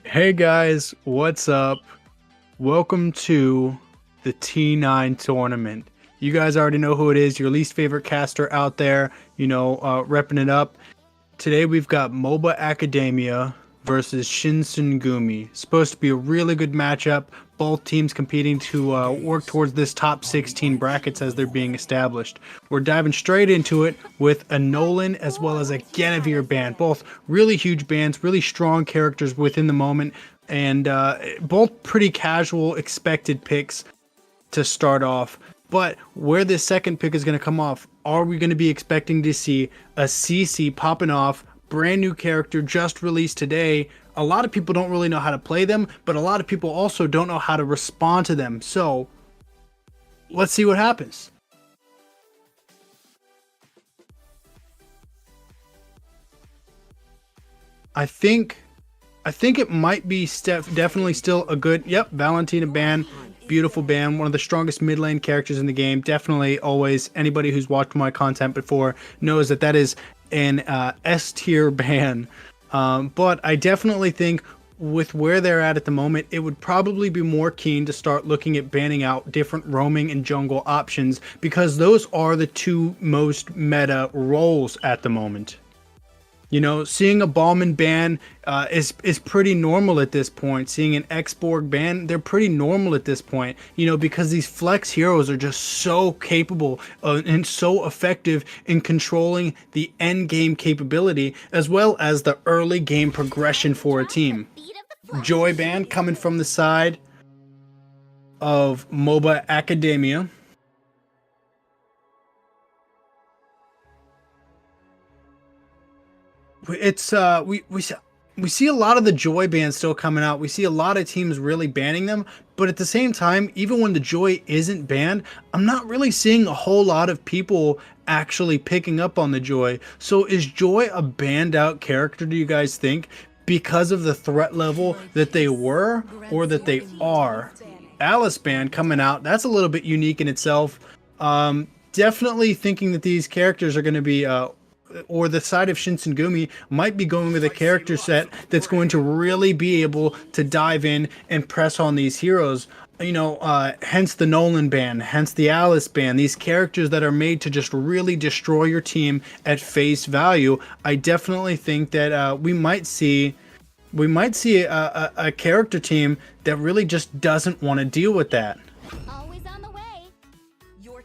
Hey guys, what's up? Welcome to the T9 tournament. You guys already know who it is, your least favorite caster out there, repping it up. Today we've got MobaAcademia versus Shinsengumi. Supposed to be a really good matchup. Both teams competing to work towards this top 16 brackets as they're being established. We're diving straight into it with a Nolan as well as a Guinevere band. Both really huge bands, really strong characters within the moment, and both pretty casual expected picks to start off. But where this second pick is going to come off, are we going to be expecting to see a CC popping off, brand new character just released today? A lot of people don't really know how to play them, but a lot of people also don't know how to respond to them. So let's see what happens. I think it might be definitely still a good, Valentina ban. Beautiful ban, one of the strongest mid lane characters in the game. Definitely always, anybody who's watched my content before knows that is an S tier ban. But I definitely think with where they're at the moment, it would probably be more keen to start looking at banning out different roaming and jungle options, because those are the two most meta roles at the moment. You know, seeing a Ballman ban is pretty normal at this point. Seeing an X-Borg ban, they're pretty normal at this point. You know, because these flex heroes are just so capable and so effective in controlling the end game capability as well as the early game progression for a team. Joy ban coming from the side of MobaAcademia. It's we see a lot of the Joy bans still coming out. We see a lot of teams really banning them, but at the same time, even when the Joy isn't banned, I'm not really seeing a whole lot of people actually picking up on the Joy. So is Joy a banned out character, do you guys think, because of the threat level that they were or that they are? Alice ban coming out, that's a little bit unique in itself. Definitely thinking that these characters are going to be or the side of Shinsengumi might be going with a character set that's going to really be able to dive in and press on these heroes. You know, hence the Nolan ban, hence the Alice ban. These characters that are made to just really destroy your team at face value. I definitely think that we might see a character team that really just doesn't want to deal with that.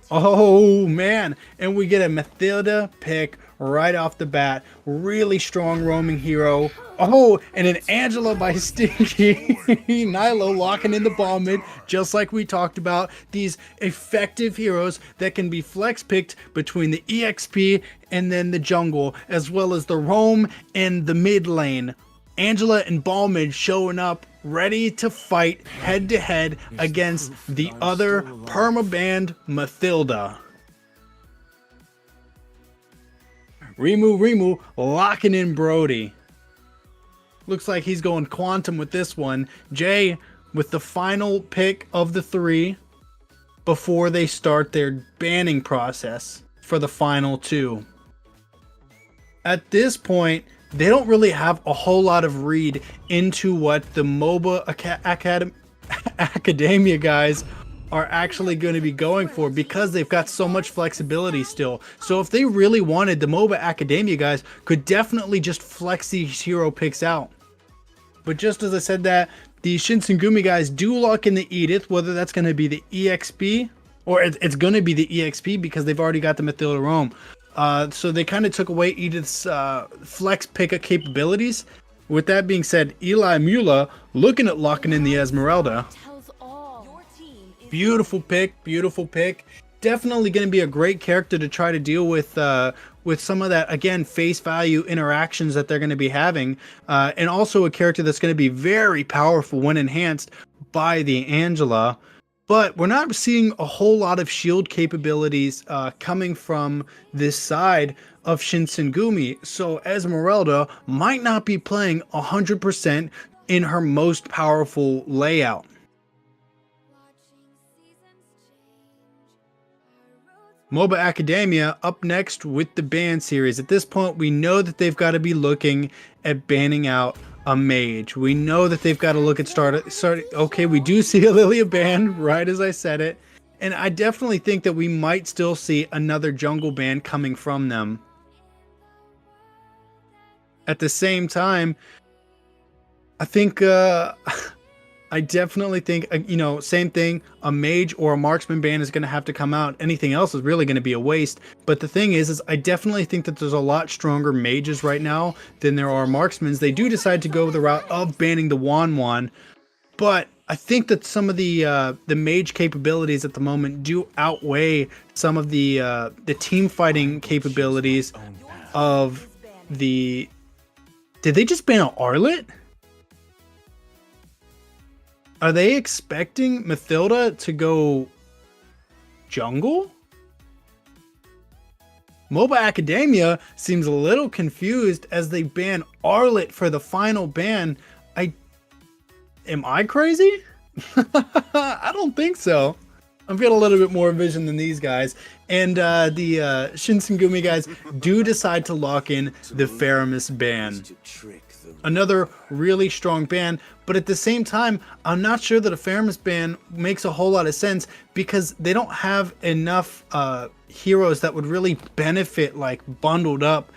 Oh man, and we get a Mathilda pick right off the bat. Really strong roaming hero. Oh, and an Angela by Stinky. Nilo locking in the ball mid, just like we talked about. These effective heroes that can be flex picked between the EXP and then the jungle, as well as the roam and the mid lane. Angela and ball mid showing up ready to fight head to head against the other permabanned Mathilda. Rimu locking in Brody. Looks like he's going quantum with this one. Jay with the final pick of the three before they start their banning process for the final two. At this point, they don't really have a whole lot of read into what the Academia guys are actually going to be going for, because they've got so much flexibility still. So if they really wanted, the MobaAcademia guys could definitely just flex these hero picks out. But just as I said that, the Shinsengumi guys do lock in the Edith, whether that's going to be the EXP or it's going to be the EXP because they've already got the Mathilda Roam. So they kind of took away Edith's flex pickup capabilities. With that being said, Eli Mula looking at locking in the Esmeralda. Beautiful pick, beautiful pick. Definitely going to be a great character to try to deal with some of that, again, face value interactions that they're going to be having. And also a character that's going to be very powerful when enhanced by the Angela. But we're not seeing a whole lot of shield capabilities coming from this side of Shinsengumi. So Esmeralda might not be playing 100% in her most powerful layout. MobaAcademia up next with the ban series. At this point, we know that they've got to be looking at banning out a mage. We know that they've got to look at start. Okay, we do see a Lilia ban, right as I said it. And I definitely think that we might still see another jungle ban coming from them. At the same time, I think, I definitely think, you know, same thing, a mage or a marksman ban is going to have to come out. Anything else is really going to be a waste. But the thing is I definitely think that there's a lot stronger mages right now than there are marksmans. They do decide to go the route of banning the Wan, but I think that some of the mage capabilities at the moment do outweigh some of the team fighting capabilities of the... Did they just ban an Arlet? Are they expecting Mathilda to go jungle? MobaAcademia seems a little confused as they ban Arlet for the final ban. Am I crazy? I don't think so. I've got a little bit more vision than these guys. And the Shinsengumi guys do decide to lock in the Faramis ban. Another really strong ban, but at the same time, I'm not sure that a Faramis ban makes a whole lot of sense because they don't have enough heroes that would really benefit like bundled up,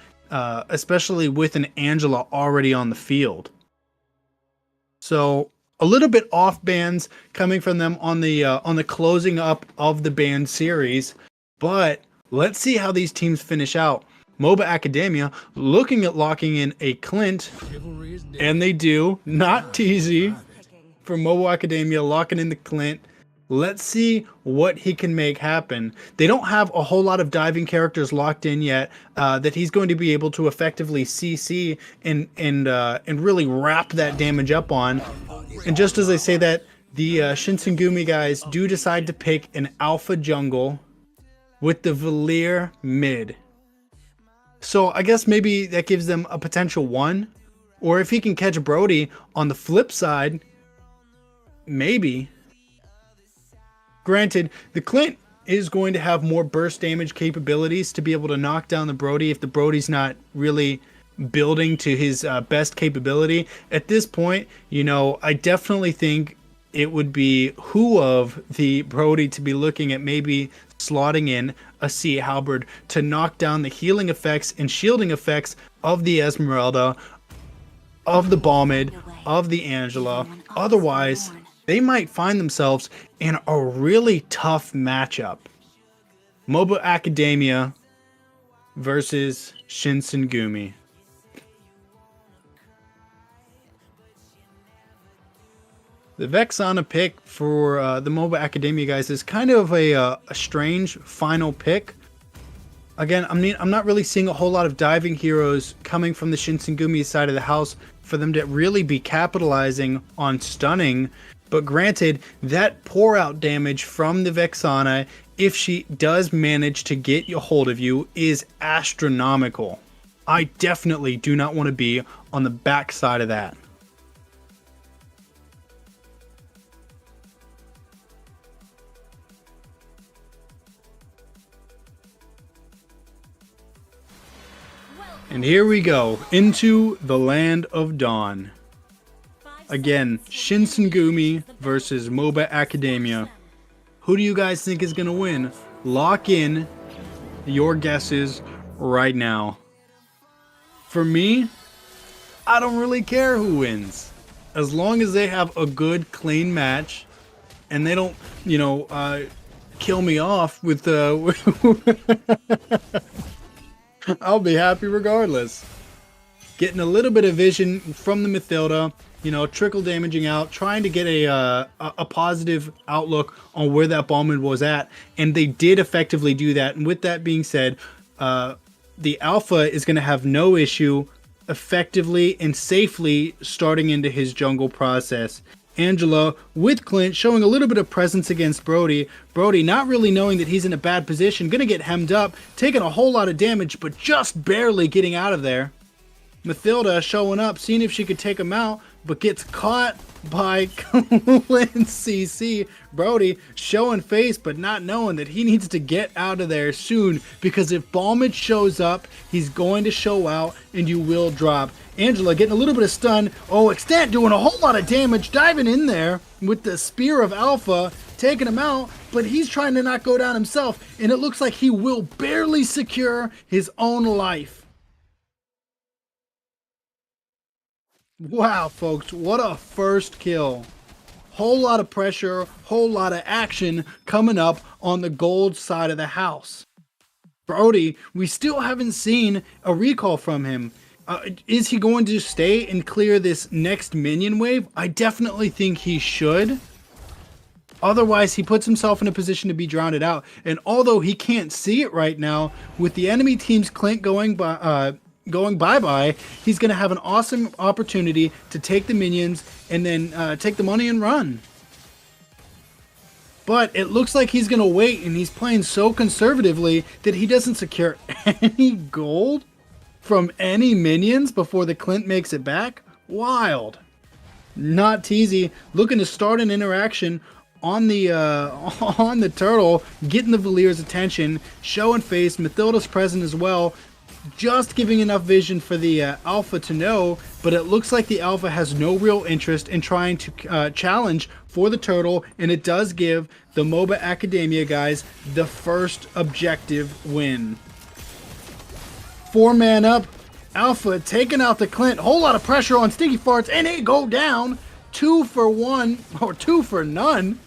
especially with an Angela already on the field. So a little bit off bans coming from them on the closing up of the ban series, but let's see how these teams finish out. MobaAcademia looking at locking in a Clint, and they do. Not teasy for MobaAcademia locking in the Clint. Let's see what he can make happen. They don't have a whole lot of diving characters locked in yet that he's going to be able to effectively CC and really wrap that damage up on. And just as I say that, the Shinsengumi guys do decide to pick an alpha jungle with the Valir mid. So I guess maybe that gives them a potential 1. Or if he can catch Brody on the flip side, maybe. Granted, the Clint is going to have more burst damage capabilities to be able to knock down the Brody if the Brody's not really building to his best capability. At this point, you know, I definitely think it would be who of the Brody to be looking at maybe slotting in a Sea Halberd to knock down the healing effects and shielding effects of the Esmeralda, of the Balmid, of the Angela. Otherwise, they might find themselves in a really tough matchup. MobaAcademia versus Shinsengumi. The Vexana pick for the MobaAcademia guys is kind of a strange final pick. Again, I'm not really seeing a whole lot of diving heroes coming from the Shinsengumi side of the house for them to really be capitalizing on stunning. But granted, that pour out damage from the Vexana, if she does manage to get a hold of you, is astronomical. I definitely do not want to be on the back side of that. And here we go, into the Land of Dawn. Again, Shinsengumi versus MobaAcademia. Who do you guys think is going to win? Lock in your guesses right now. For me, I don't really care who wins. As long as they have a good, clean match, and they don't, you know, kill me off with I'll be happy regardless. Getting a little bit of vision from the Mathilda, you know, trickle damaging out, trying to get a positive outlook on where that Balmid was at, and they did effectively do that. And with that being said, the Alpha is going to have no issue effectively and safely starting into his jungle process. Angela with Clint showing a little bit of presence against Brody. Brody not really knowing that he's in a bad position, gonna get hemmed up, taking a whole lot of damage, but just barely getting out of there. Mathilda showing up, seeing if she could take him out, but gets caught by Clint CC. Brody showing face but not knowing that he needs to get out of there soon, because if Balmid shows up, he's going to show out and you will drop. Angela getting a little bit of stun. Oh, Extant doing a whole lot of damage, diving in there with the Spear of Alpha, taking him out, but he's trying to not go down himself, and it looks like he will barely secure his own life. Wow, folks, what a first kill. Whole lot of pressure, whole lot of action coming up on the gold side of the house. Brody, we still haven't seen a recall from him. Is he going to stay and clear this next minion wave? I definitely think he should. Otherwise, he puts himself in a position to be drowned out. And although he can't see it right now, with the enemy team's Clint going bye-bye, he's going to have an awesome opportunity to take the minions and then take the money and run. But it looks like he's going to wait, and he's playing so conservatively that he doesn't secure any gold from any minions before the Clint makes it back. Wild. Not teasy. Looking to start an interaction on the turtle, getting the Valyr's attention, showing face. Mathilda's present as well, just giving enough vision for the Alpha to know, but it looks like the Alpha has no real interest in trying to challenge for the turtle, and it does give the MobaAcademia guys the first objective win. 4-man up, Alpha taking out the Clint, whole lot of pressure on Stinky Farts, and they go down 2 for 1, or 2 for none.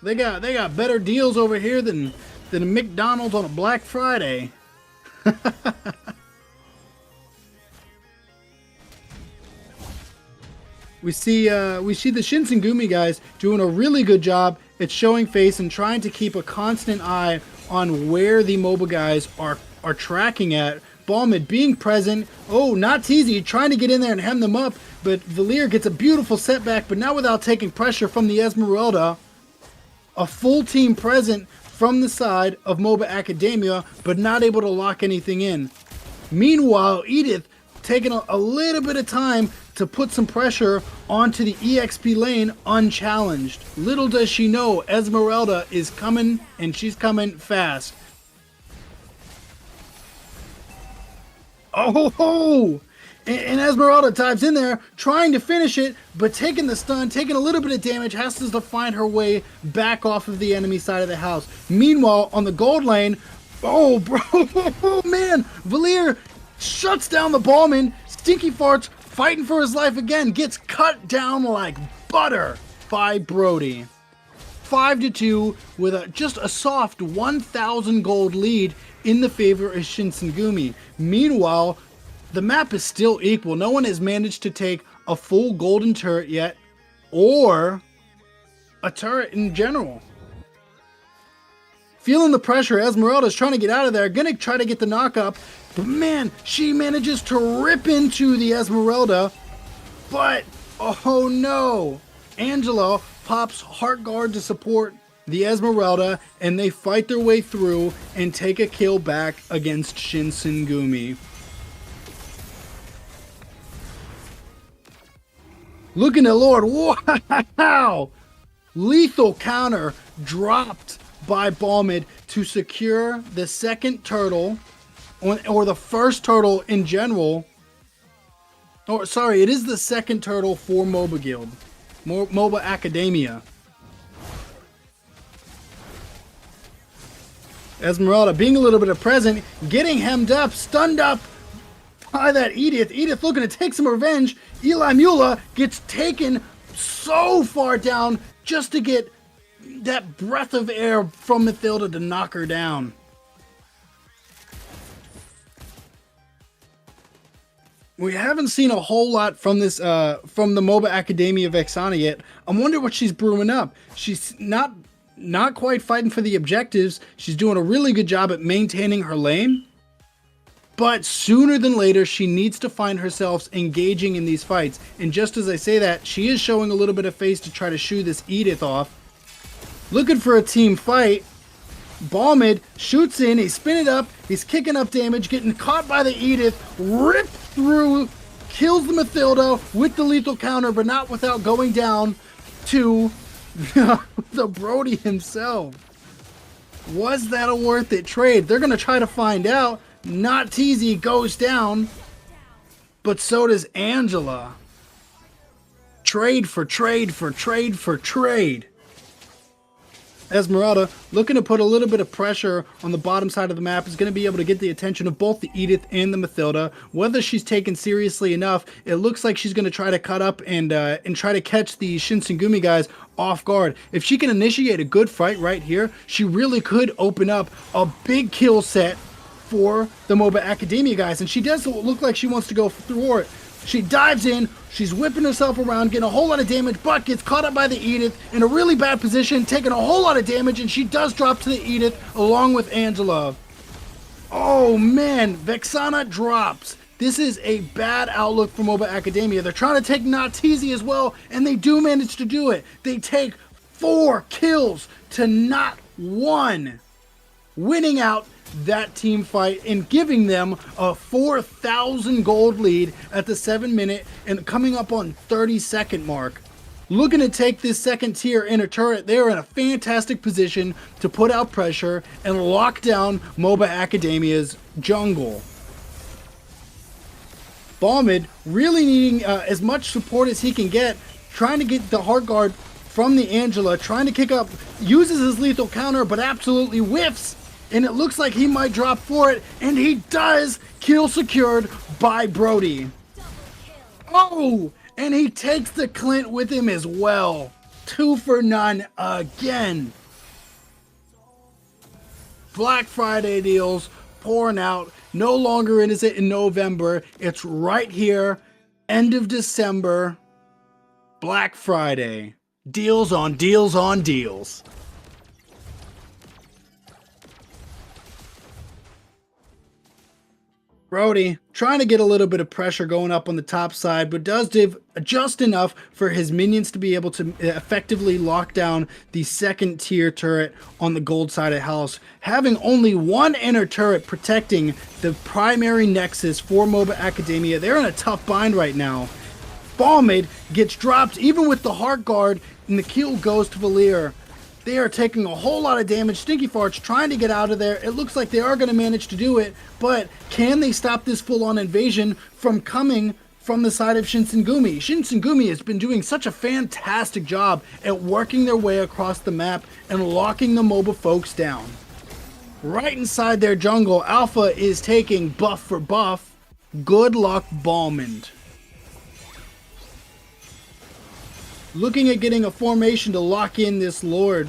They got better deals over here than a McDonald's on a Black Friday. We see the Shinsengumi guys doing a really good job at showing face and trying to keep a constant eye on where the MOBA guys are tracking at. Balmid being present. Oh, not teasy, trying to get in there and hem them up, but Valyr gets a beautiful setback, but not without taking pressure from the Esmeralda. A full team present from the side of MobaAcademia, but not able to lock anything in. Meanwhile, Edith taking a little bit of time to put some pressure onto the EXP lane unchallenged. Little does she know, Esmeralda is coming, and she's coming fast. Oh ho! And Esmeralda dives in there, trying to finish it, but taking the stun, taking a little bit of damage, has to find her way back off of the enemy side of the house. Meanwhile, on the gold lane, oh, bro, oh, man, Valyr shuts down the Ballman. Stinky Farts fighting for his life again, gets cut down like butter by Brody. 5-2 with just a soft 1,000 gold lead in the favor of Shinsengumi. Meanwhile, the map is still equal. No one has managed to take a full golden turret yet, or a turret in general. Feeling the pressure, Esmeralda's trying to get out of there, gonna try to get the knock up, but man, she manages to rip into the Esmeralda, but oh no, Angela pops Heart Guard to support the Esmeralda, and they fight their way through and take a kill back against Shinsengumi. Looking at Lord, wow! Lethal counter dropped by Balmid to secure the second turtle, or the first turtle in general. Oh, sorry, it is the second turtle for MOBA Guild, MobaAcademia. Esmeralda being a little bit of present, getting hemmed up, stunned up by that Edith. Edith looking to take some revenge. Eli Mula gets taken so far down just to get that breath of air from Mathilda to knock her down. We haven't seen a whole lot from this from the MobaAcademia Vexana yet. I wonder what she's brewing up. She's not quite fighting for the objectives. She's doing a really good job at maintaining her lane. But sooner than later, she needs to find herself engaging in these fights. And just as I say that, she is showing a little bit of face to try to shoo this Edith off. Looking for a team fight. Balmid shoots in, he's spinning up, he's kicking up damage, getting caught by the Edith, ripped through kills the Mathilda with the lethal counter, but not without going down to the Brody himself. Was that a worth it trade? They're going to try to find out. Not Teasy goes down, but so does Angela. Trade for trade for trade for trade. Esmeralda, looking to put a little bit of pressure on the bottom side of the map, is going to be able to get the attention of both the Edith and the Mathilda. Whether she's taken seriously enough, it looks like she's going to try to cut up and try to catch the Shinsengumi guys off guard. If she can initiate a good fight right here, she really could open up a big kill set for the MobaAcademia guys. And she does look like she wants to go through it. She dives in, she's whipping herself around, getting a whole lot of damage, but gets caught up by the Edith in a really bad position, taking a whole lot of damage, and she does drop to the Edith along with Angela. Oh man, Vexana drops. This is a bad outlook for MobaAcademia. They're trying to take Nateezy as well, and they do manage to do it. They take 4 kills to not 1, winning out that team fight and giving them a 4,000 gold lead at the 7-minute and coming up on 30-second mark. Looking to take this second tier inner turret, they're in a fantastic position to put out pressure and lock down MobaAcademia's jungle. Balmid really needing as much support as he can get, trying to get the hard guard from the Angela, trying to kick up, uses his lethal counter but absolutely whiffs. And it looks like he might drop for it, and he does. Kill secured by Brody. Oh, and he takes the Clint with him as well. 2 for none again. Black Friday deals pouring out. No longer is it in November. It's right here, end of December. Black Friday. Deals on deals on deals. Brody trying to get a little bit of pressure going up on the top side, but does give just enough for his minions to be able to effectively lock down the second tier turret on the gold side of the house. Having only 1 inner turret protecting the primary nexus for MobaAcademia, they're in a tough bind right now. Balmid gets dropped even with the heart guard, and the kill goes to Valir. They are taking a whole lot of damage. Stinky Farts trying to get out of there. It looks like they are going to manage to do it, but can they stop this full-on invasion from coming from the side of Shinsengumi? Shinsengumi has been doing such a fantastic job at working their way across the map and locking the MOBA folks down. Right inside their jungle, Alpha is taking buff for buff. Good luck, Balmond. Looking at getting a formation to lock in this Lord.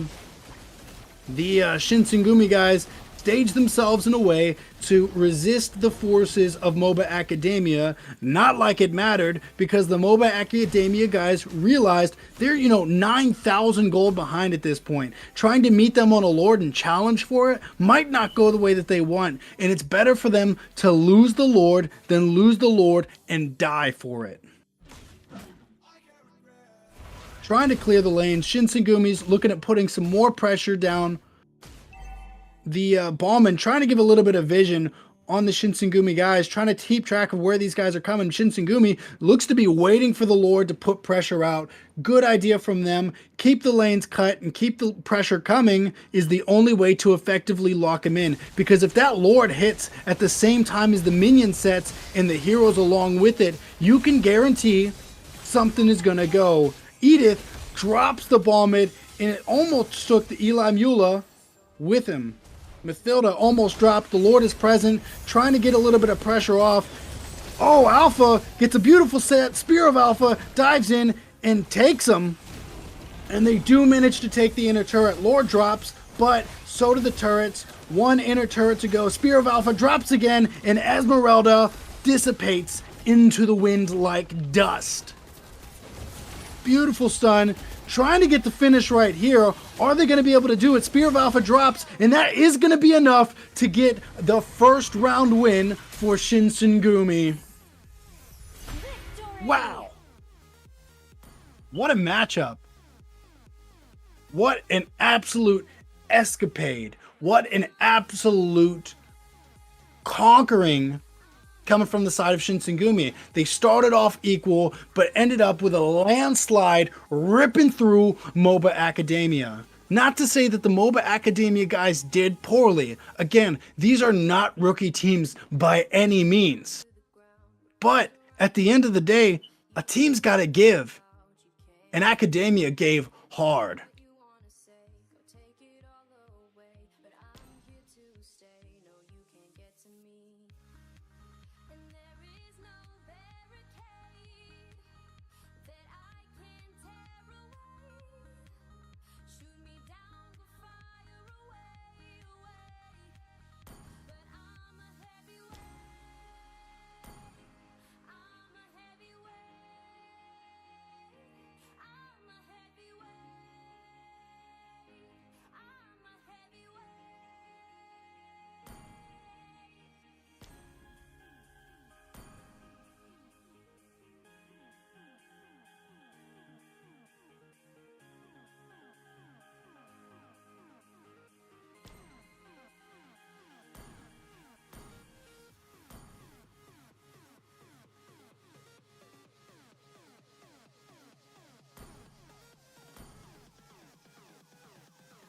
The Shinsengumi guys stage themselves in a way to resist the forces of MobaAcademia. Not like it mattered, because the MobaAcademia guys realized they're, 9,000 gold behind at this point. Trying to meet them on a Lord and challenge for it might not go the way that they want. And it's better for them to lose the Lord than lose the Lord and die for it. Trying to clear the lane. Shinsengumi's looking at putting some more pressure down the Ballman, trying to give a little bit of vision on the Shinsengumi guys, trying to keep track of where these guys are coming. Shinsengumi looks to be waiting for the Lord to put pressure out. Good idea from them. Keep the lanes cut and keep the pressure coming is the only way to effectively lock him in. Because if that Lord hits at the same time as the minion sets and the heroes along with it, you can guarantee something is going to go. Edith drops the Balmid, and it almost took the Eli Mula with him. Mathilda almost dropped. The Lord is present, trying to get a little bit of pressure off. Oh, Alpha gets a beautiful set. Spear of Alpha dives in and takes him. And they do manage to take the inner turret. Lord drops, but so do the turrets. 1 inner turret to go. Spear of Alpha drops again, and Esmeralda dissipates into the wind like dust. Beautiful stun. Trying to get the finish right here. Are they going to be able to do it? Spear of Alpha drops, and that is going to be enough to get the first round win for Shinsengumi. Wow. What a matchup. What an absolute escapade. What an absolute conquering coming from the side of Shinsengumi. They started off equal, but ended up with a landslide ripping through MobaAcademia. Not to say that the MobaAcademia guys did poorly. Again, these are not rookie teams by any means. But at the end of the day, a team's got to give. And Academia gave hard.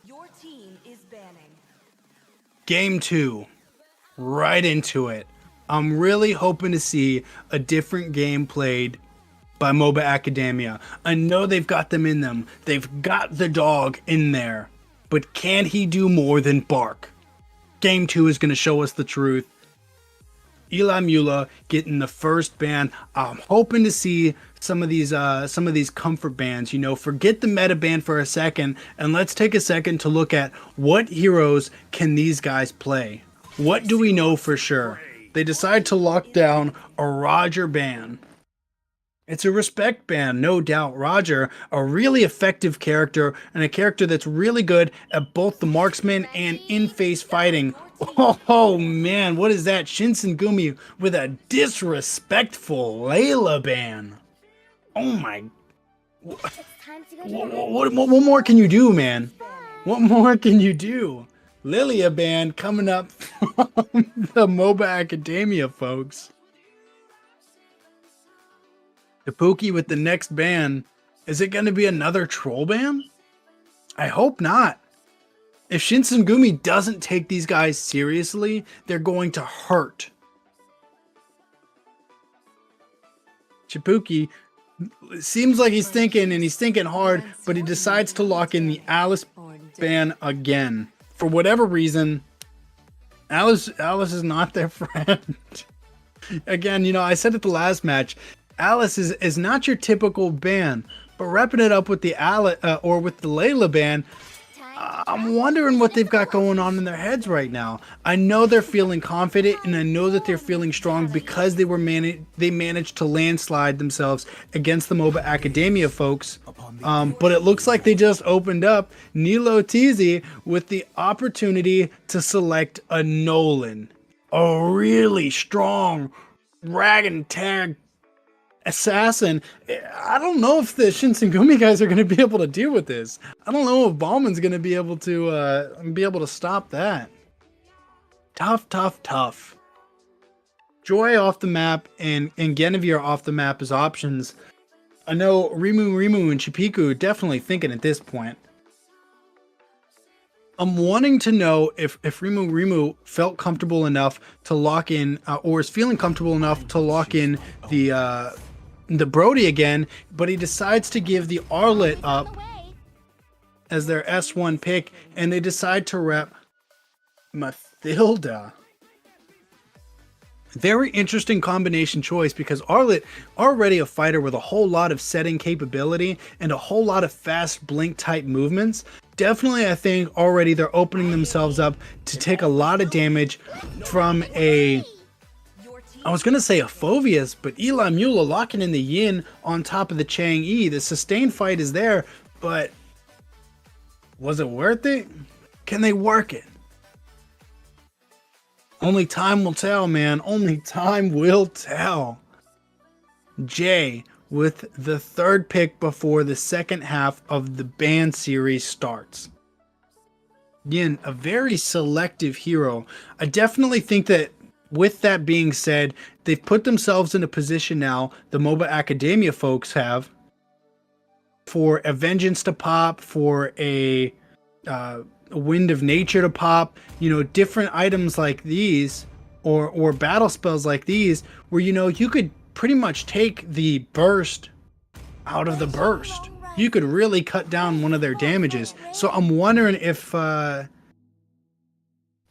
Your team is banning. Game 2. Right into it. I'm really hoping to see a different game played by MobaAcademia. I know they've got them in them. They've got the dog in there. But can he do more than bark? Game 2 is going to show us the truth. Eli Mula getting the first ban. I'm hoping to see some of these comfort bans. You know, forget the meta ban for a second, and let's take a second to look at what heroes can these guys play. What do we know for sure? They decide to lock down a Roger ban. It's a respect ban, no doubt. Roger, a really effective character, and a character that's really good at both the marksman and in-face fighting. Oh man, what is that? Shinsengumi with a disrespectful Layla ban. Oh my. What more can you do, man? What more can you do? Lilia ban coming up from the MobaAcademia folks. Tapuki with the next ban. Is it going to be another troll ban? I hope not. If Shinsengumi doesn't take these guys seriously, they're going to hurt. Tapuki seems like he's thinking, and he's thinking hard, but he decides to lock in the Alice ban again. For whatever reason, Alice is not their friend. Again, you know, I said it the last match, Alice is not your typical ban, but repping it up with the with the Layla ban, I'm wondering what they've got going on in their heads right now. I know they're feeling confident, and I know that they're feeling strong because they managed to landslide themselves against the MobaAcademia folks. But it looks like they just opened up Nilo Tizi with the opportunity to select a Nolan, a really strong rag and tag assassin. I don't know if the Shinsengumi guys are going to be able to deal with this. I don't know if Ballman's going to be able to stop that. Tough. Joy off the map and Genevieve off the map as options. I know Rimu and Chipiku definitely thinking at this point. I'm wanting to know if Rimu felt comfortable enough to lock in, or is feeling comfortable enough to lock in the Brody again, but he decides to give the Arlet up as their S1 pick, and they decide to rep Mathilda. Very interesting combination choice, because Arlet, already a fighter with a whole lot of setting capability and a whole lot of fast blink type movements. Definitely, I think already they're opening themselves up to take a lot of damage from a, I was going to say a Phoveus, but Eli Mula locking in the Yin on top of the Chang'e. The sustained fight is there, but was it worth it? Can they work it? Only time will tell, man. Only time will tell. Jay with the third pick before the second half of the ban series starts. Again, a very selective hero. I definitely think that with that being said, they've put themselves in a position now, the MobaAcademia folks have, for a vengeance to pop, for a wind of nature to pop, different items like these, or battle spells like these, where you could pretty much take the burst out of the burst. You could really cut down one of their damages. So I'm wondering if the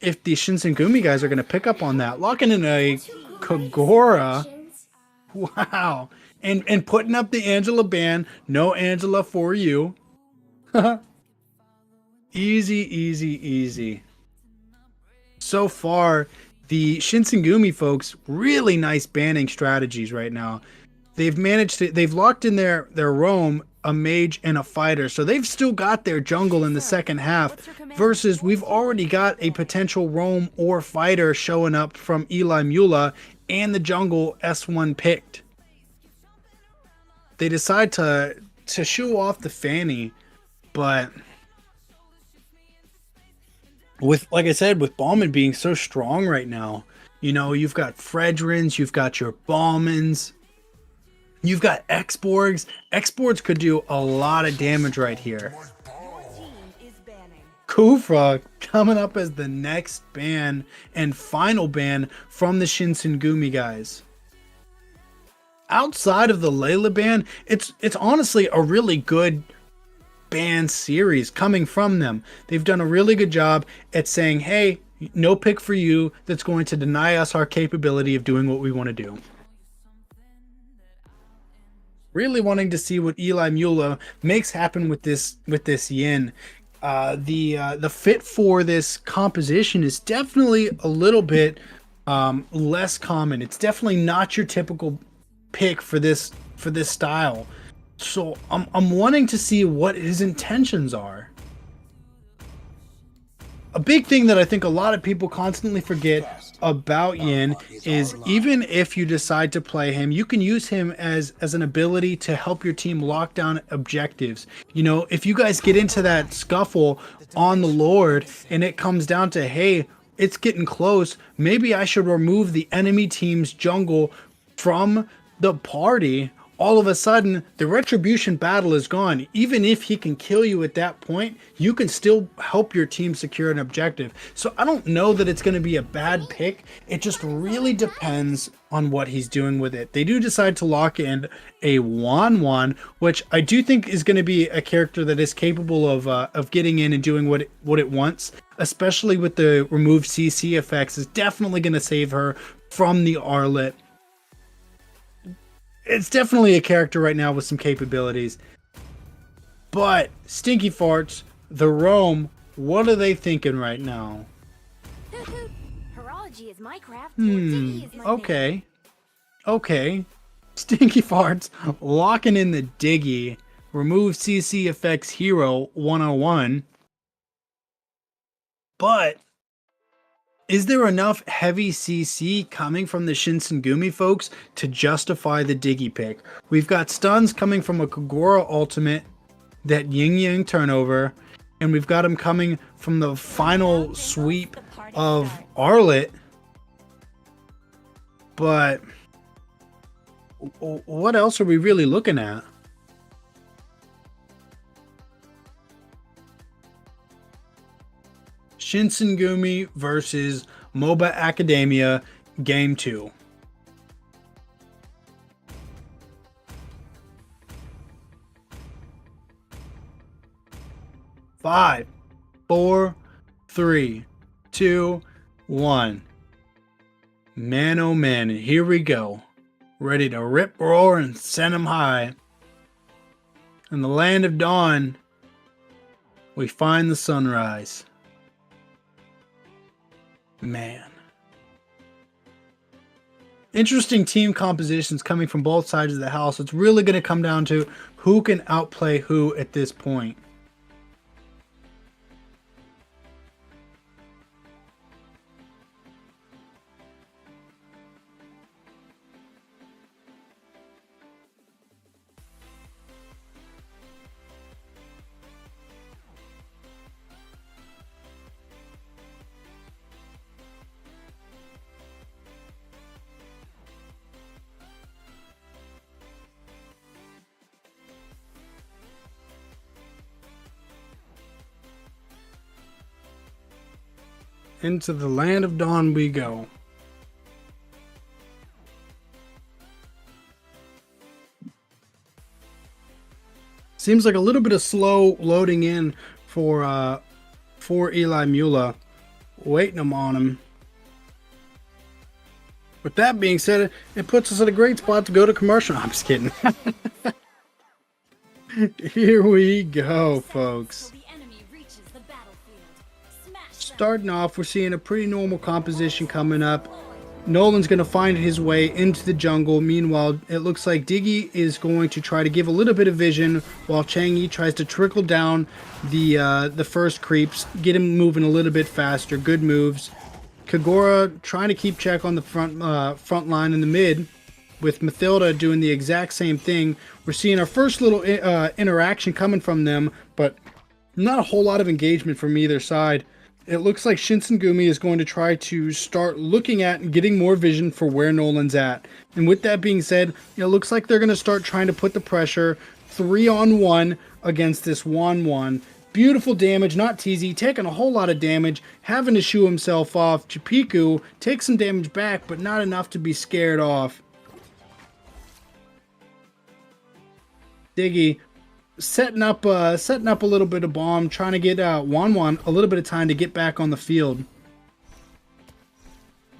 Shinsengumi guys are going to pick up on that, locking in a Kagura. Wow. And putting up the Angela ban. No Angela for you. Easy, easy, easy. So far, the Shinsengumi folks, really nice banning strategies right now. They've locked in their roam, a mage, and a fighter. So they've still got their jungle in the second half, versus we've already got a potential roam or fighter showing up from Eli Mula and the jungle S1 picked. They decide to show off the Fanny, but with, like I said, with Ballman being so strong right now, you've got Fredrins, you've got your Ballmans, you've got X-Borgs. X-Borgs could do a lot of damage right here. Kufra coming up as the next ban and final ban from the Shinsengumi guys. Outside of the Layla ban, it's honestly a really good ban series coming from them. They've done a really good job at saying, hey, no pick for you that's going to deny us our capability of doing what we want to do. Really wanting to see what Eli Mula makes happen with this Yin. The fit for this composition is definitely a little bit less common. It's definitely not your typical pick for this style. So I'm wanting to see what his intentions are. A big thing that I think a lot of people constantly forget about Yin is, even if you decide to play him, you can use him as an ability to help your team lock down objectives. If you guys get into that scuffle on the Lord and it comes down to, hey, it's getting close, maybe I should remove the enemy team's jungle from the party. All of a sudden, the retribution battle is gone. Even if he can kill you at that point, you can still help your team secure an objective. So I don't know that it's going to be a bad pick. It just really depends on what he's doing with it. They do decide to lock in a Wan, which I do think is going to be a character that is capable of getting in and doing what it wants, especially with the removed CC effects. Is definitely going to save her from the Arlet. It's definitely a character right now with some capabilities. But Stinky Farts, the Roam, what are they thinking right now? Horology is my craft. Diggy is my name. Okay. Stinky Farts locking in the Diggy. Remove CC effects hero 101. But is there enough heavy CC coming from the Shinsengumi folks to justify the Diggy pick? We've got stuns coming from a Kagura ultimate, that Yin Yang turnover, and we've got them coming from the final sweep of Arlet. But what else are we really looking at? Shinsengumi versus MobaAcademia, Game 2. Five, 4, 3, 2, 1. Man, oh man, here we go. Ready to rip, roar, and send 'em high. In the land of dawn, we find the sunrise. Man. Interesting team compositions coming from both sides of the house. It's really going to come down to who can outplay who at this point. Into the land of dawn we go. Seems like a little bit of slow loading in for Eli Mula. Waiting on him. With that being said, it puts us at a great spot to go to commercial. I'm just kidding. Here we go, folks. Starting off, we're seeing a pretty normal composition coming up. Nolan's going to find his way into the jungle. Meanwhile, it looks like Diggy is going to try to give a little bit of vision while Chang'e tries to trickle down the first creeps, get him moving a little bit faster. Good moves. Kagura trying to keep check on the front line in the mid, with Mathilda doing the exact same thing. We're seeing our first little interaction coming from them, but not a whole lot of engagement from either side. It looks like Shinsengumi is going to try to start looking at and getting more vision for where Nolan's at. And with that being said, it looks like they're going to start trying to put the pressure 3-on-1 against this 1-1. Beautiful damage, not TZ, taking a whole lot of damage, having to shoo himself off. Chipiku takes some damage back, but not enough to be scared off. Diggy setting up a little bit of bomb, trying to get Wanwan a little bit of time to get back on the field.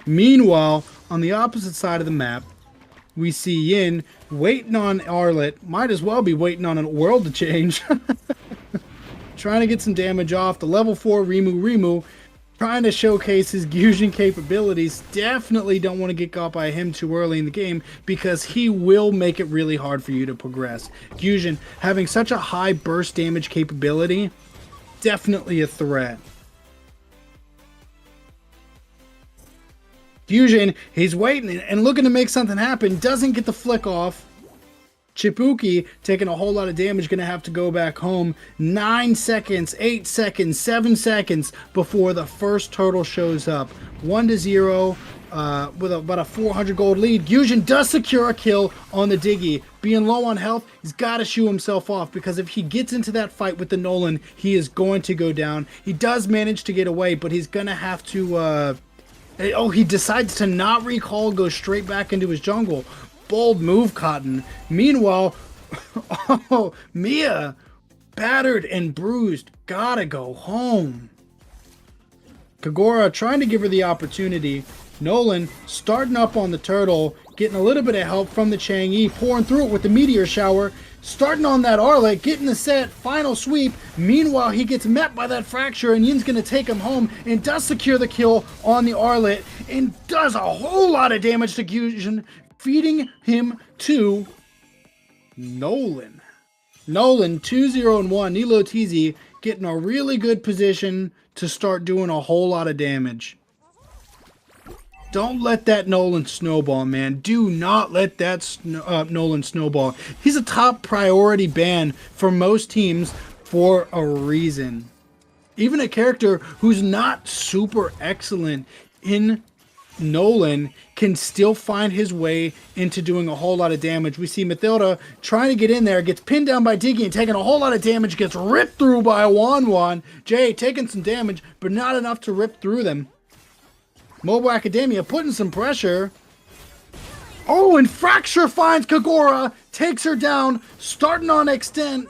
Meanwhile, on the opposite side of the map, we see Yin waiting on Arlet. Might as well be waiting on a world to change. Trying to get some damage off. The level 4 Rimu trying to showcase his Gyujin capabilities. Definitely don't want to get caught by him too early in the game, because he will make it really hard for you to progress. Gyujin having such a high burst damage capability, definitely a threat. Gyujin, he's waiting and looking to make something happen, doesn't get the flick off. Chipuki taking a whole lot of damage, going to have to go back home. 9 seconds, 8 seconds, 7 seconds before the first turtle shows up. 1-0 with about a 400 gold lead. Gyujin does secure a kill on the Diggy. Being low on health, he's got to shoo himself off, because if he gets into that fight with the Nolan, he is going to go down. He does manage to get away, but he's going to have to... he decides to not recall, go straight back into his jungle. Bold move, Cotton. Meanwhile, Mia, battered and bruised, gotta go home. Kagura trying to give her the opportunity. Nolan starting up on the turtle, getting a little bit of help from the Chang'e, pouring through it with the meteor shower, starting on that Arlet, getting the set, final sweep. Meanwhile, he gets met by that fracture, and Yin's gonna take him home and does secure the kill on the Arlet, and does a whole lot of damage to Gyujin, feeding him to Nolan. Nolan 2-0-1. Nilo TZ getting a really good position to start doing a whole lot of damage. Don't let that Nolan snowball, man. Do not let that Nolan snowball. He's a top priority ban for most teams for a reason. Even a character who's not super excellent in Nolan can still find his way into doing a whole lot of damage. We see Mathilda trying to get in there, gets pinned down by Diggy and taking a whole lot of damage, gets ripped through by Wanwan. Jay taking some damage, but not enough to rip through them. MobaAcademia putting some pressure. Oh, and Fracture finds Kagura, takes her down, starting on Extent.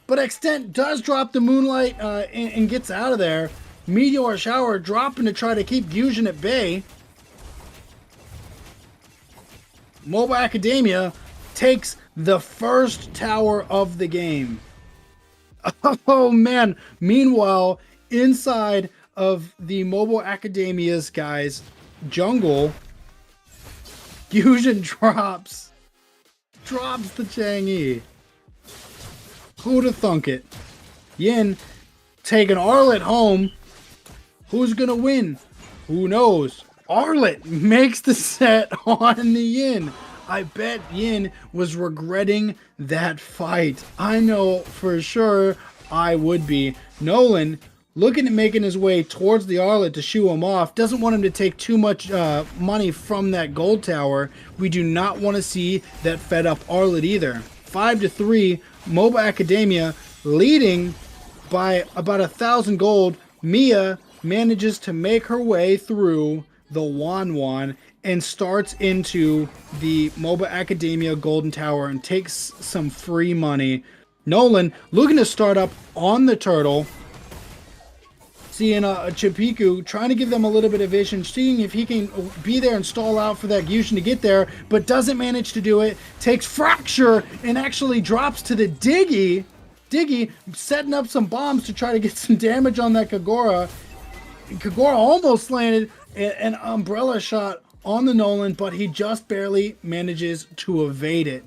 But Extent does drop the Moonlight and gets out of there. Meteor Shower dropping to try to keep Gyujin at bay. MobaAcademia takes the first tower of the game. Oh man. Meanwhile, inside of the MobaAcademia's guys jungle, Gyujin drops the Chang'e. Who'd have thunk it? Yin taking Arlet home. Who's gonna win? Who knows? Arlet makes the set on the Yin. I bet Yin was regretting that fight. I know for sure I would be. Nolan looking at making his way towards the Arlet to shoo him off. Doesn't want him to take too much money from that gold tower. We do not want to see that fed up Arlet either. 5-3, MobaAcademia leading by about 1,000 gold. Mia manages to make her way through the Wan and starts into the MobaAcademia Golden Tower and takes some free money. Nolan looking to start up on the turtle. Seeing Chipiku trying to give them a little bit of vision, seeing if he can be there and stall out for that Gyushin to get there, but doesn't manage to do it. Takes Fracture and actually drops to the Diggy. Diggy setting up some bombs to try to get some damage on that Kagura. Kagura almost landed an umbrella shot on the Nolan, but he just barely manages to evade it.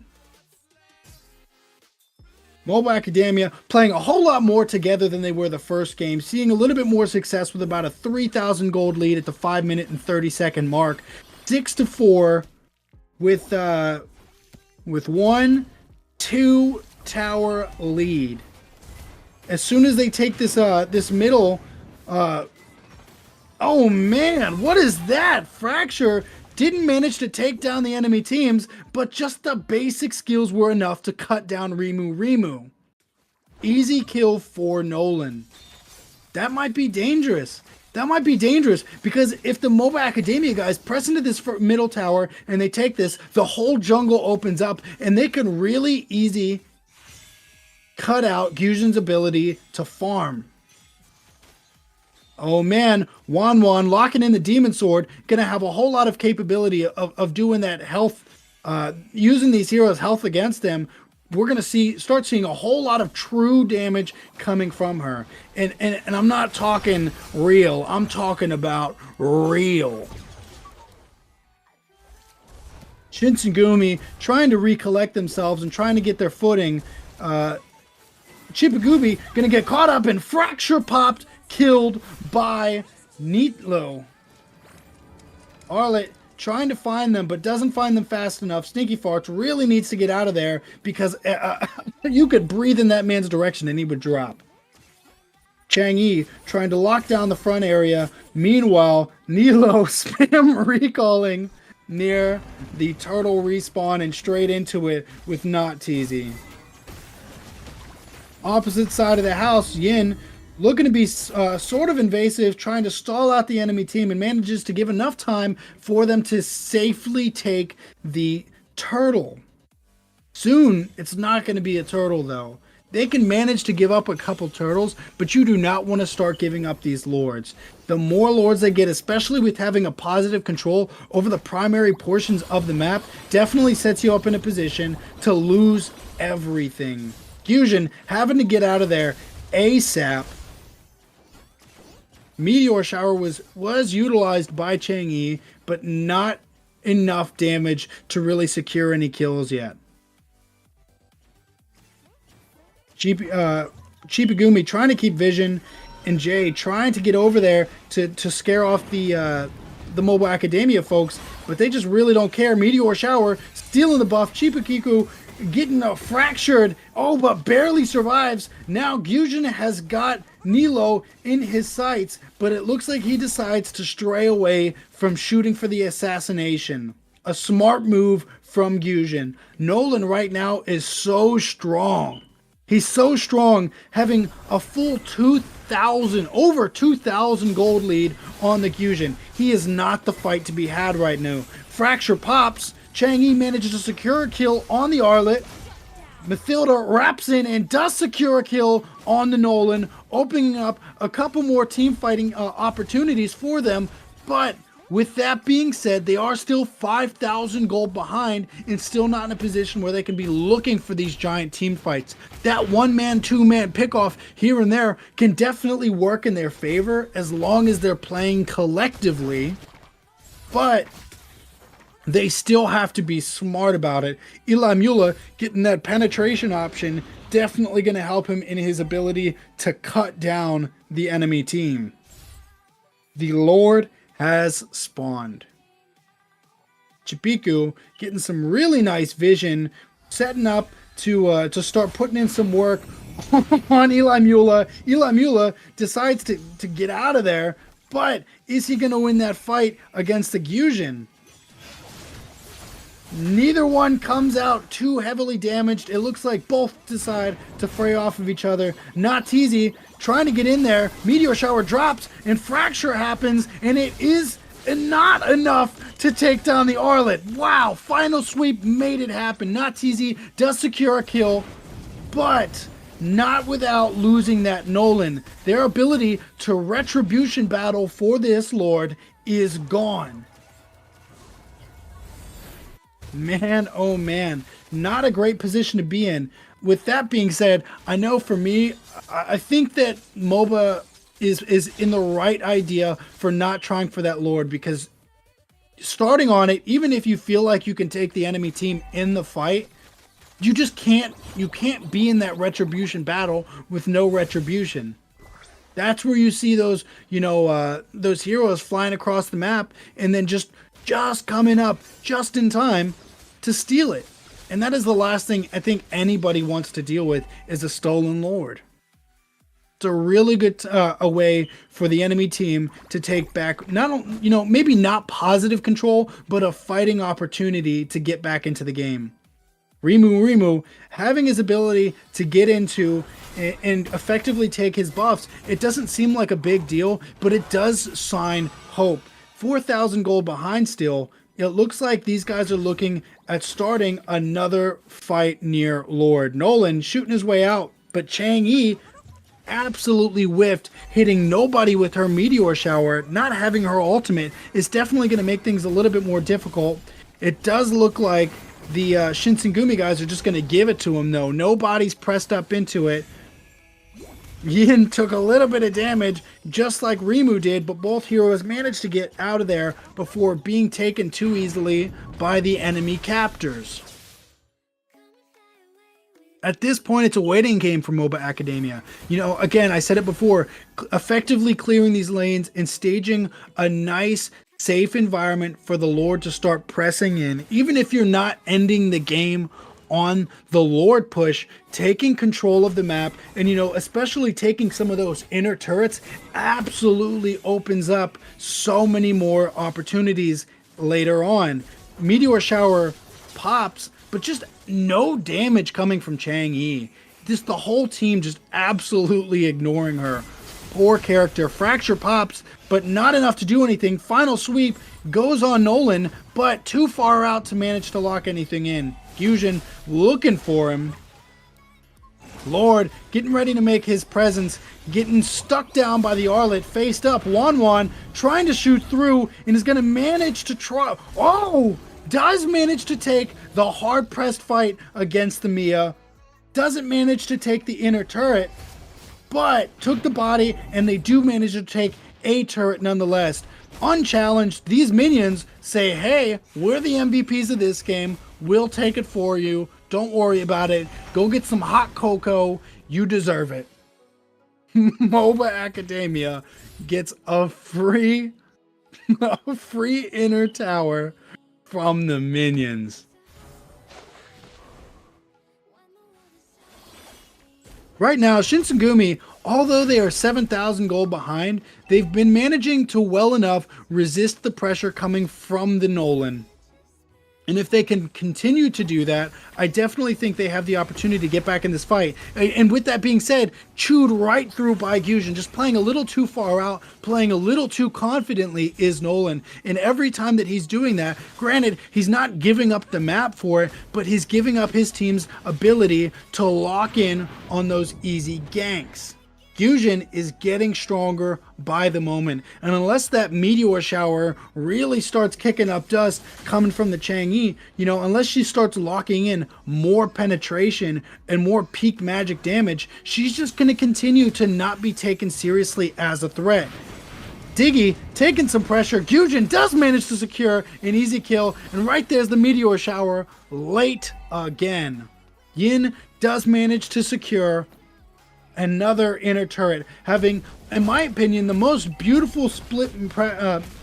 MobaAcademia playing a whole lot more together than they were the first game, seeing a little bit more success with about a 3,000 gold lead at the 5-minute and 30-second mark. 6-4 with 1-2 tower lead. As soon as they take this this middle, oh man, what is that? Fracture didn't manage to take down the enemy teams, but just the basic skills were enough to cut down Rimu. Easy kill for Nolan. That might be dangerous. That might be dangerous, because if the MobaAcademia guys press into this middle tower and they take this, the whole jungle opens up and they can really easy cut out Gyushin's ability to farm. Oh man, Wan locking in the Demon Sword, gonna have a whole lot of capability of doing that health, using these heroes' health against them. We're gonna start seeing a whole lot of true damage coming from her. And I'm not talking real, I'm talking about real. Shinsengumi trying to recollect themselves and trying to get their footing. Chipigoobie gonna get caught up and Fracture popped, killed by Neatlo. Arlet trying to find them, but doesn't find them fast enough. Sneaky Farts really needs to get out of there, because you could breathe in that man's direction and he would drop. Chang'e trying to lock down the front area. Meanwhile, Nilo spam recalling near the turtle respawn and straight into it with not TZ. Opposite side of the house, Yin looking to be sort of invasive, trying to stall out the enemy team, and manages to give enough time for them to safely take the turtle. Soon, it's not going to be a turtle, though. They can manage to give up a couple turtles, but you do not want to start giving up these lords. The more lords they get, especially with having a positive control over the primary portions of the map, definitely sets you up in a position to lose everything. Gyushin having to get out of there ASAP. Meteor Shower was utilized by Chang'e, but not enough damage to really secure any kills yet. Chipigumi trying to keep vision, and Jay trying to get over there to scare off the MobaAcademia folks, but they just really don't care. Meteor Shower stealing the buff. Chipikiku getting fractured, but barely survives. Now Gyushin has got Nilo in his sights, but it looks like he decides to stray away from shooting for the assassination. A smart move from Gyushin. Nolan right now is so strong. He's so strong, having a full over 2,000 gold lead on the Gyushin. He is not the fight to be had right now. Fracture pops. Chang'e manages to secure a kill on the Arlet. Mathilda wraps in and does secure a kill on the Nolan, opening up a couple more team fighting opportunities for them. But with that being said, they are still 5,000 gold behind and still not in a position where they can be looking for these giant team fights. That one-man, two-man pickoff here and there can definitely work in their favor as long as they're playing collectively. But they still have to be smart about it. Eli Mula getting that penetration option, definitely going to help him in his ability to cut down the enemy team. The Lord has spawned. Chipiku getting some really nice vision, setting up to start putting in some work on Eli Mula. Eli Mula decides to get out of there, but is he going to win that fight against the Gyushin? Neither one comes out too heavily damaged. It looks like both decide to fray off of each other. Not Teasy trying to get in there. Meteor Shower drops and Fracture happens, and it is not enough to take down the Arlet. Wow, final sweep made it happen. Not easy, does secure a kill, but not without losing that Nolan. Their ability to retribution battle for this Lord is gone. Man, oh man, not a great position to be in. With that being said, I know for me, I think that MOBA is in the right idea for not trying for that Lord, because starting on it, even if you feel like you can take the enemy team in the fight, you just can't be in that retribution battle with no retribution. That's where you see those, those heroes flying across the map and then just coming up just in time to steal it. And that is the last thing I think anybody wants to deal with, is a stolen Lord. It's a really good a way for the enemy team to take back, maybe not positive control, but a fighting opportunity to get back into the game. Rimu having his ability to get into and effectively take his buffs, it doesn't seem like a big deal, but it does sign hope. 4,000 gold behind still. It looks like these guys are looking at starting another fight near Lord. Nolan shooting his way out, but Chang'e absolutely whiffed, hitting nobody with her Meteor Shower. Not having her ultimate is definitely going to make things a little bit more difficult. It does look like the Shinsengumi guys are just going to give it to him, though. Nobody's pressed up into it. Yin took a little bit of damage, just like Rimu did, but both heroes managed to get out of there before being taken too easily by the enemy captors. At this point, it's a waiting game for MobaAcademia. Again, I said it before, effectively clearing these lanes and staging a nice, safe environment for the Lord to start pressing in. Even if you're not ending the game on the Lord push, taking control of the map, and especially taking some of those inner turrets, absolutely opens up so many more opportunities later on. Meteor Shower pops, but just no damage coming from Chang'e. Just the whole team just absolutely ignoring her. Poor character. Fracture pops, but not enough to do anything. Final sweep goes on Nolan, but too far out to manage to lock anything in. Fusion looking for him. Lord getting ready to make his presence, getting stuck down by the Arlet, faced up. Wan trying to shoot through and is going to manage to try. Oh! Does manage to take the hard-pressed fight against the Mia. Doesn't manage to take the inner turret, but took the body, and they do manage to take a turret nonetheless. Unchallenged, these minions say, hey, we're the MVPs of this game. We'll take it for you. Don't worry about it. Go get some hot cocoa. You deserve it. MobaAcademia gets a free inner tower from the minions. Right now, Shinsengumi, although they are 7,000 gold behind, they've been managing to well enough resist the pressure coming from the Nolan. And if they can continue to do that, I definitely think they have the opportunity to get back in this fight. And with that being said, chewed right through by Fusion, just playing a little too far out, playing a little too confidently is Nolan. And every time that he's doing that, granted, he's not giving up the map for it, but he's giving up his team's ability to lock in on those easy ganks. Fusion is getting stronger by the moment, and unless that Meteor Shower really starts kicking up dust coming from the Chang'e, unless she starts locking in more penetration and more peak magic damage, she's just going to continue to not be taken seriously as a threat. Diggy taking some pressure. Fusion does manage to secure an easy kill, and right there's the Meteor Shower late again. Yin does manage to secure another inner turret, having, in my opinion, the most beautiful split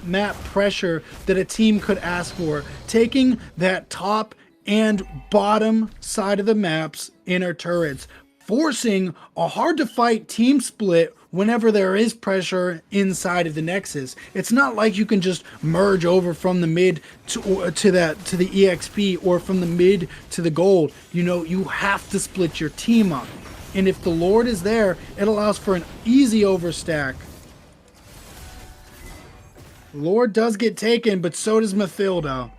map pressure that a team could ask for, taking that top and bottom side of the map's inner turrets, forcing a hard to fight team split whenever there is pressure inside of the Nexus. It's not like you can just merge over from the mid to the EXP or from the mid to the gold. You have to split your team up. And if the Lord is there, it allows for an easy overstack. Lord does get taken, but so does Mathilda.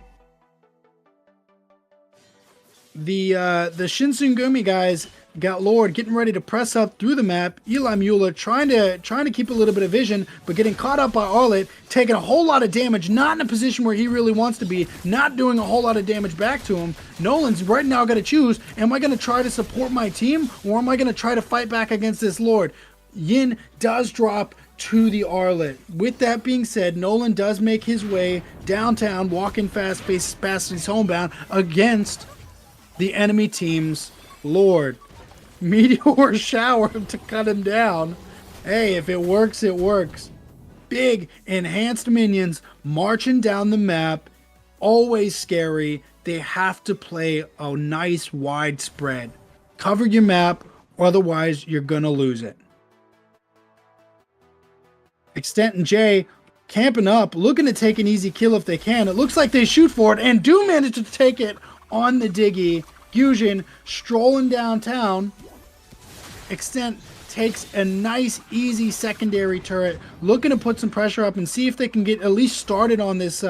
The Shinsengumi guys got Lord getting ready to press up through the map. Eli Mueller trying to keep a little bit of vision, but getting caught up by Arlet, taking a whole lot of damage, not in a position where he really wants to be, not doing a whole lot of damage back to him. Nolan's right now got to choose, am I going to try to support my team, or am I going to try to fight back against this Lord? Yin does drop to the Arlet. With that being said, Nolan does make his way downtown, walking fast, faces past his homebound against the enemy team's Lord. Meteor shower to cut him down. Hey, if it works, it works. Big enhanced minions marching down the map. Always scary. They have to play a nice wide spread. Cover your map, or otherwise you're gonna lose it. Extent and Jay camping up, looking to take an easy kill if they can. It looks like they shoot for it and do manage to take it on the diggy. Fusion strolling downtown. Extent takes a nice easy secondary turret, looking to put some pressure up and see if they can get at least started on this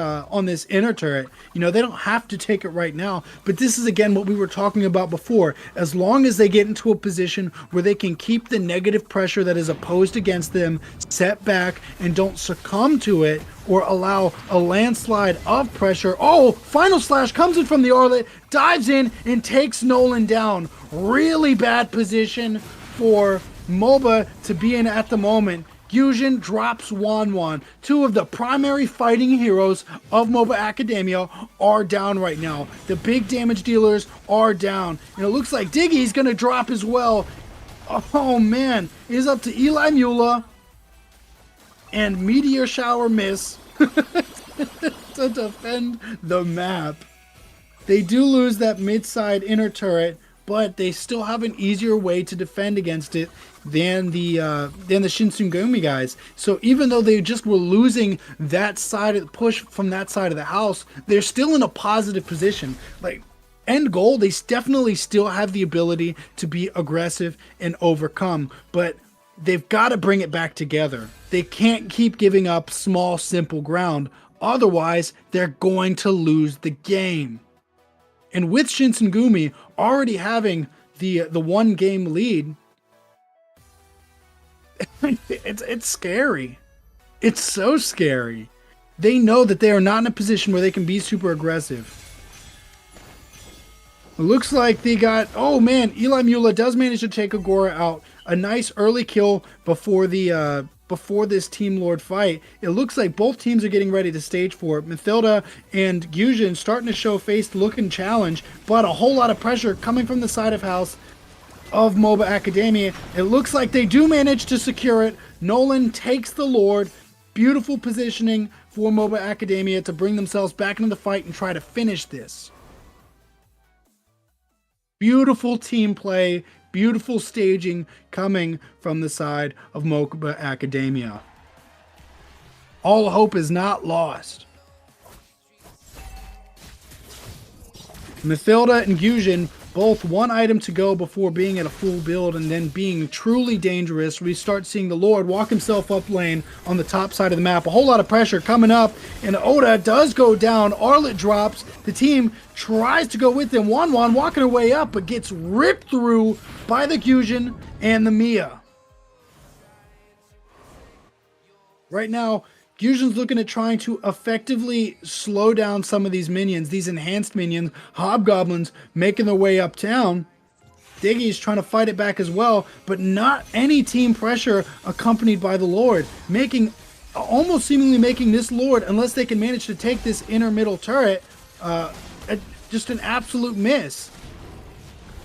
inner turret. You know, they don't have to take it right now, but this is again what we were talking about before. As long as they get into a position where they can keep the negative pressure that is opposed against them set back and don't succumb to it or allow a landslide of pressure. Oh, final slash comes in from the Arlet, dives in and takes Nolan down. Really bad position for MOBA to be in at the moment. Fusion drops Wanwan. Two of the primary fighting heroes of MobaAcademia are down right now. The big damage dealers are down. And it looks like Diggy's going to drop as well. Oh man, it is up to Eli Mueller and Meteor Shower miss to defend the map. They do lose that mid-side inner turret, but they still have an easier way to defend against it than the Shinsengumi guys. So even though they just were losing that side of the push from that side of the house, they're still in a positive position. Like, end goal, they definitely still have the ability to be aggressive and overcome, but they've got to bring it back together. They can't keep giving up small, simple ground. Otherwise, they're going to lose the game. And with Shinsengumi already having the one game lead, it's scary. It's so scary. They know that they are not in a position where they can be super aggressive. It looks like they got, oh man, Eli Mueller does manage to take Agora out. A nice early kill before the before this Team Lord fight. It looks like both teams are getting ready to stage for it. Mathilda and Gyujin starting to show face, looking challenge, but a whole lot of pressure coming from the side of house of MobaAcademia. It looks like they do manage to secure it. Nolan takes the Lord. Beautiful positioning for MobaAcademia to bring themselves back into the fight and try to finish this. Beautiful team play, beautiful staging coming from the side of MobaAcademia. All hope is not lost. Mathilda and Gyujin, both one item to go before being at a full build and then being truly dangerous. We start seeing the Lord walk himself up lane on the top side of the map. A whole lot of pressure coming up, and Oda does go down. Arlet drops. The team tries to go with him. Wanwan walking her way up, but gets ripped through by the Gyujin and the Mia. Right now, Gyujin's looking at trying to effectively slow down some of these minions, these enhanced minions, hobgoblins making their way uptown. Diggy's trying to fight it back as well, but not any team pressure accompanied by the Lord, almost seemingly making this Lord, unless they can manage to take this inner middle turret, just an absolute miss.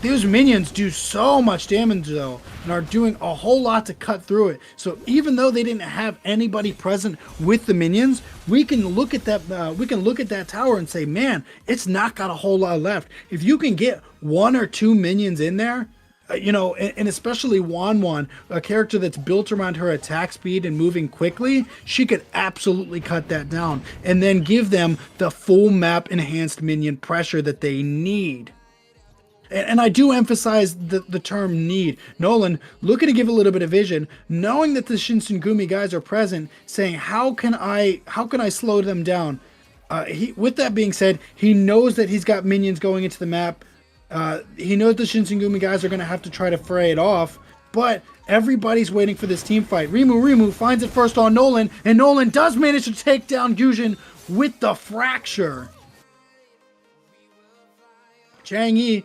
These minions do so much damage though, and are doing a whole lot to cut through it. So even though they didn't have anybody present with the minions, we can look at that. We can look at that tower and say, man, it's not got a whole lot left. If you can get one or two minions in there, you know, and especially Wanwan, a character that's built around her attack speed and moving quickly, she could absolutely cut that down and then give them the full map enhanced minion pressure that they need. And I do emphasize the term need. Nolan looking to give a little bit of vision, knowing that the Shinsengumi guys are present, saying how can I slow them down? With that being said, he knows that he's got minions going into the map. He knows the Shinsengumi guys are going to have to try to fray it off, but everybody's waiting for this team fight. Rimu finds it first on Nolan, and Nolan does manage to take down Gyujin with the fracture. Chang Yi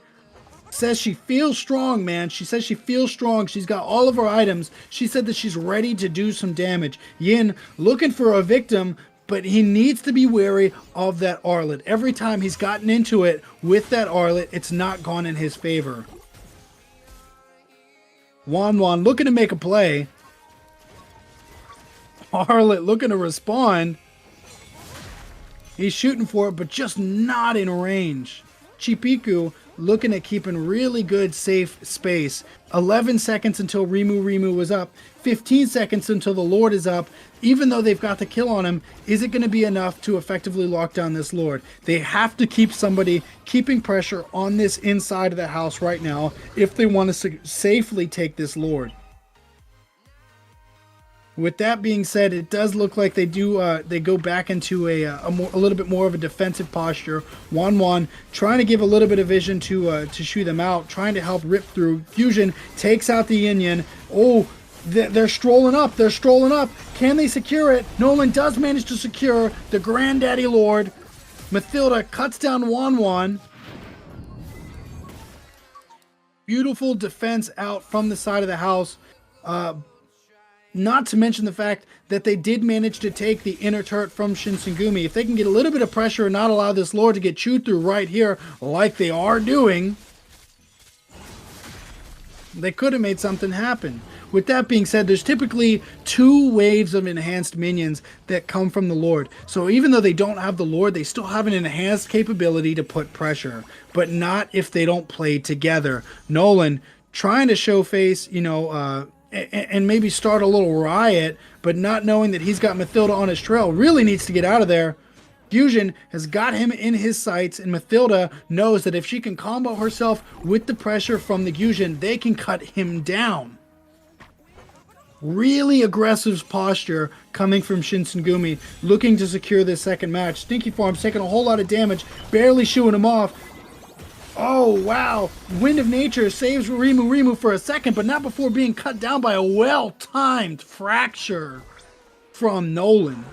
says she feels strong, man. She says she feels strong. She's got all of her items. She said that she's ready to do some damage. Yin looking for a victim, but he needs to be wary of that Arlet. Every time he's gotten into it with that Arlet, it's not gone in his favor. Wan looking to make a play. Arlet looking to respond. He's shooting for it, but just not in range. Chipiku looking at keeping really good safe space. 11 seconds until Rimu was up. 15 seconds until the Lord is up. Even though they've got the kill on him, is it going to be enough to effectively lock down this Lord? They have to keep somebody keeping pressure on this inside of the house right now if they want to safely take this Lord. With that being said, it does look like they go back into a little bit more of a defensive posture. Wan trying to give a little bit of vision to shoot them out, trying to help rip through. Fusion takes out the Yin. Oh, they're strolling up. They're strolling up. Can they secure it? Nolan does manage to secure the Granddaddy Lord. Mathilda cuts down Wan. Beautiful defense out from the side of the house. Not to mention the fact that they did manage to take the inner turret from Shinsengumi. If they can get a little bit of pressure and not allow this Lord to get chewed through right here, like they are doing, they could have made something happen. With that being said, there's typically 2 waves of enhanced minions that come from the Lord. So even though they don't have the Lord, they still have an enhanced capability to put pressure, but not if they don't play together. Nolan trying to show face, and maybe start a little riot, but not knowing that he's got Mathilda on his trail, really needs to get out of there. Fusion has got him in his sights, and Mathilda knows that if she can combo herself with the pressure from the Gyujin, they can cut him down. Really aggressive posture coming from Shinsengumi, looking to secure this second match. Stinky Farm's taking a whole lot of damage, barely shooing him off. Oh, wow. Wind of Nature saves Rimu for a second, but not before being cut down by a well-timed fracture from Nolan.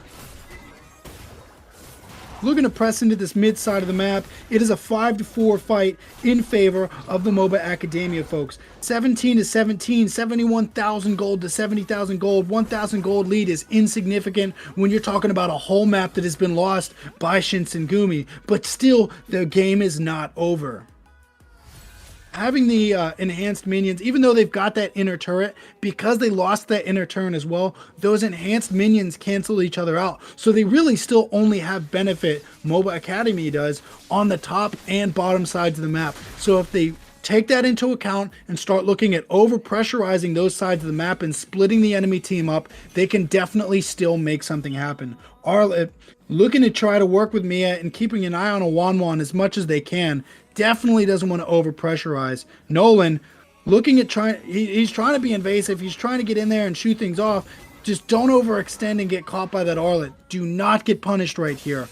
Looking to press into this mid side of the map. It is a 5-4 fight in favor of the MobaAcademia, folks. 17-17, 71,000 gold to 70,000 gold. 1,000 gold lead is insignificant when you're talking about a whole map that has been lost by Shinsengumi. But still, the game is not over. Having the enhanced minions, even though they've got that inner turret, because they lost that inner turret as well, those enhanced minions cancel each other out. So they really still only have benefit, MobaAcademy does, on the top and bottom sides of the map. So if they take that into account and start looking at over pressurizing those sides of the map and splitting the enemy team up, they can definitely still make something happen. Arlet looking to try to work with Mia and keeping an eye on a Wan as much as they can. Definitely doesn't want to over pressurize. Nolan looking at he's trying to be invasive. He's trying to get in there and shoot things off. Just don't overextend and get caught by that Arlet. Do not get punished right here.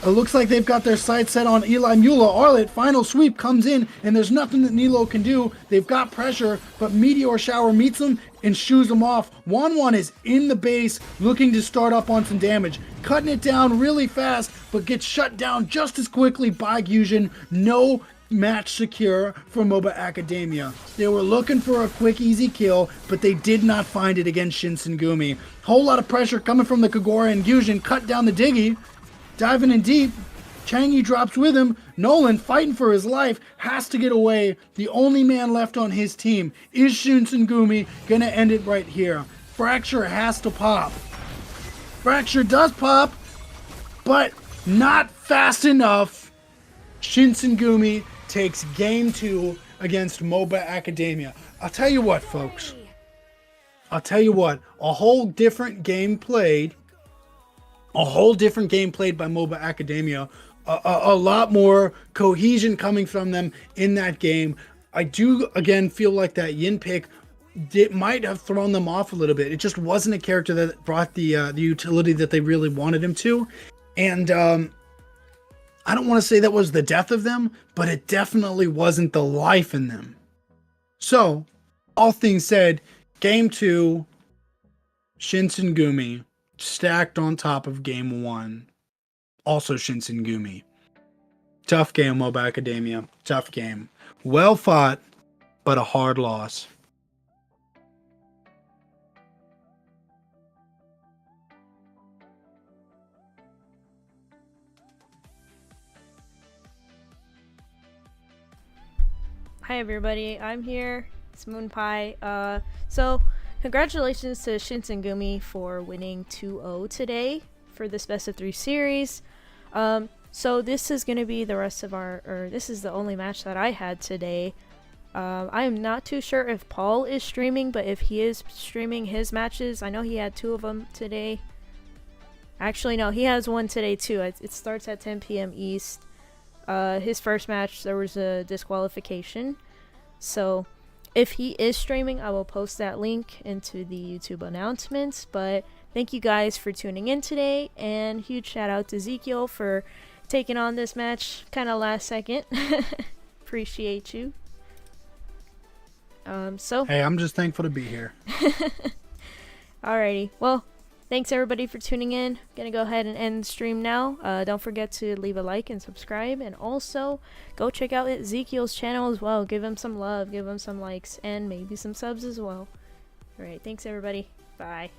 It looks like they've got their sights set on Eli Mula. Arlet, final sweep, comes in, and there's nothing that Nilo can do. They've got pressure, but Meteor Shower meets them and shoos them off. Wan is in the base, looking to start up on some damage. Cutting it down really fast, but gets shut down just as quickly by Gyujin. No match secure for MobaAcademia. They were looking for a quick, easy kill, but they did not find it against Shinsengumi. Whole lot of pressure coming from the Kagura, and Gyujin cut down the Diggy. Diving in deep, Changi drops with him. Nolan, fighting for his life, has to get away. The only man left on his team is Shinsengumi. Gonna end it right here. Fracture has to pop. Fracture does pop, but not fast enough. Shinsengumi takes game 2 against MobaAcademia. I'll tell you what, folks. I'll tell you what. A whole different game played. A whole different game played by MobaAcademia. a lot more cohesion coming from them in that game. I do again feel like that Yin pick might have thrown them off a little bit. It just wasn't a character that brought the utility that they really wanted him to, and I don't want to say that was the death of them, but it definitely wasn't the life in them. So, all things said, game 2, Shinsengumi stacked on top of game 1. Also Shinsengumi. Tough game, MobaAcademia. Tough game. Well fought, but a hard loss. Hi everybody, I'm here. It's MoonPie. So congratulations to Shinsengumi for winning 2-0 today for this best of 3 series. So this is gonna be the rest of this is the only match that I had today. I am not too sure if Paul is streaming, but if he is streaming his matches, I know he had 2 of them today. Actually, no, he has one today too. It starts at 10 PM East. His first match, there was a disqualification. So if he is streaming, I will post that link into the YouTube announcements. But thank you guys for tuning in today, and huge shout out to Ezekiel for taking on this match kind of last second. Appreciate you. Hey, I'm just thankful to be here. Alrighty, well, thanks everybody for tuning in. Gonna go ahead and end the stream now. Don't forget to leave a like and subscribe, and also go check out Ezekiel's channel as well. Give him some love, give him some likes, and maybe some subs as well. Alright, thanks everybody. Bye.